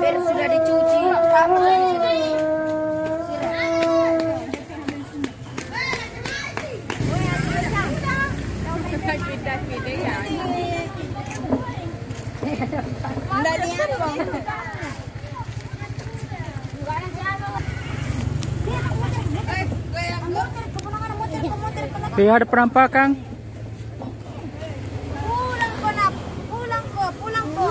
ember sudah dicuci, kamu sudah Lihat ada perampakan. pulang ko na, pulang ko.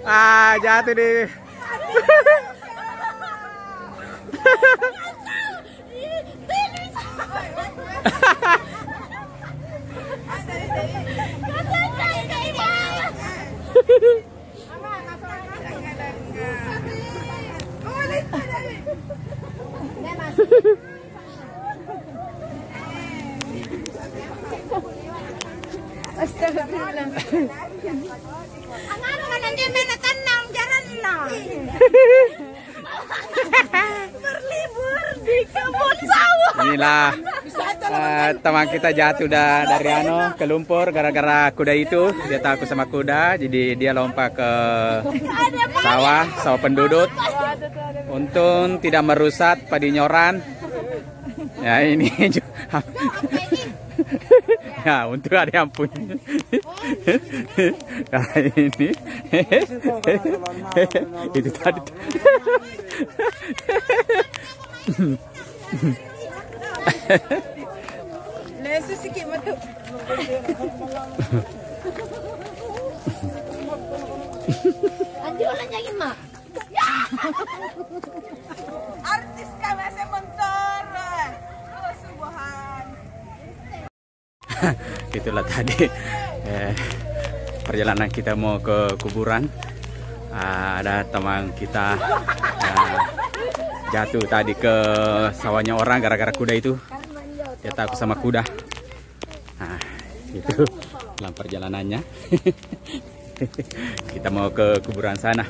Ah, jatuh deh. Astagfirullah. Ang ano nga nandiyan may natanang jaran lang. Berlibur di kebun sawah. Inilah teman kita jatuh dari ke lumpur gara-gara kuda itu. Dia takut sama kuda, jadi dia lompat ke sawah penduduk. Untung tidak merusak padi nyoran. Ya ini ya untuk ada yang punya. Nah ini itu tadi. Lesu sikit matu. Andi ulang lagi mak. Artis kami sebentar. Oh subuhan. Itulah tadi perjalanan kita mau ke kuburan. Ada teman kita jatuh tadi ke sawahnya orang gara-gara kuda itu. Dia takut sama kuda. Nah, itu dalam perjalanannya. Kita mau ke kuburan sana.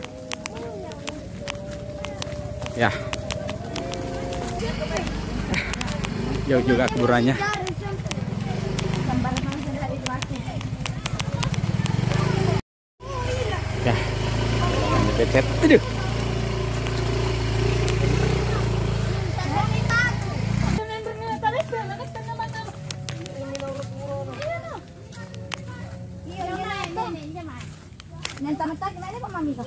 Ya. Jauh juga kuburannya. Ya. Becet. Aduh. Mentah-mentah gimana kok mami kok?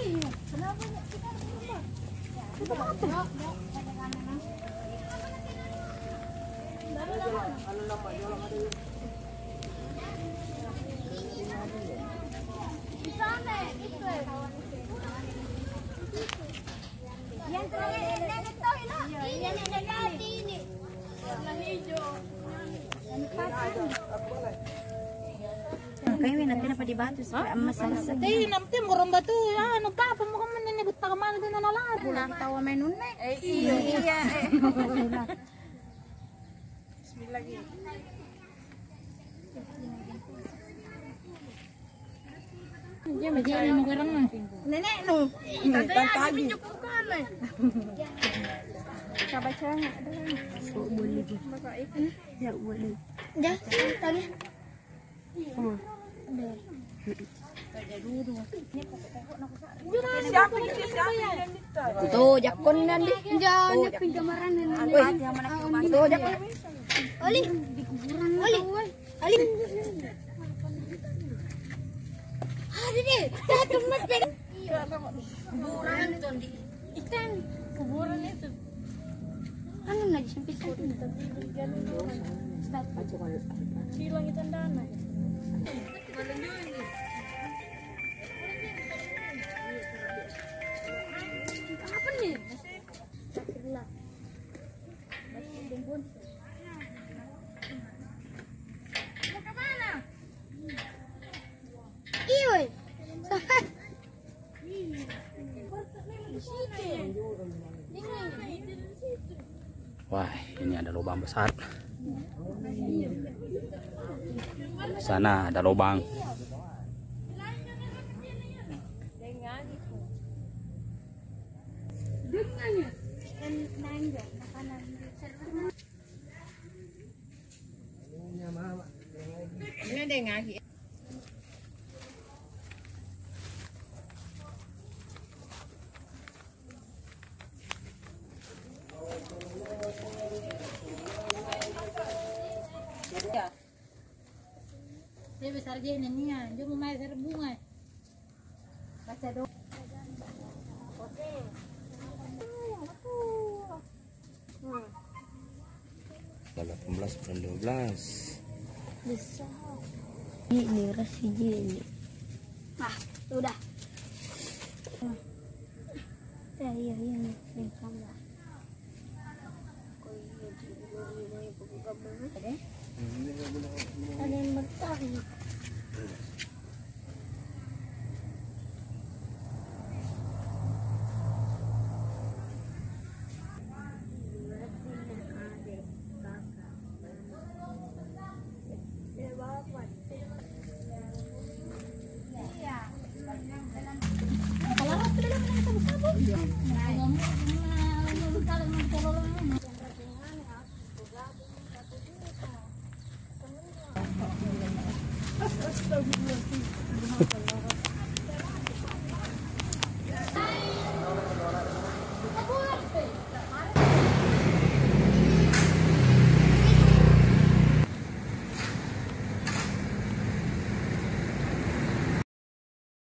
Kayo natin na padibatu sa emas sa. Tay namte murong batu ano pa mo ka man ni gutta ka man din na lahat. Tawa menun na. Iya. Bismillah. Dia majali mo garang na. Nenek no. Tantagi. Baca enggak ada. Boleh. Ya boleh. Ya, tadi. Tuh, jakon nanti. Jangan pinjamaran nanti. Tuh, jakon. Oli, di kuburan. Oli. Ada deh. Teman beda. Kuburan itu di ikan. Kuburan itu. Anu lagi sempit. Silang itu dana. Apa nih? Mau ke mana? Iyo. Wah, ini ada lubang besar. Sana ada lubang. Dia besar aja ini ya, dia mau main bunga. Baca dong. Tanggal 18 bulan 12. Bisa. Ini rasi ini. Ah, udah. Ya, iya nih, kamera.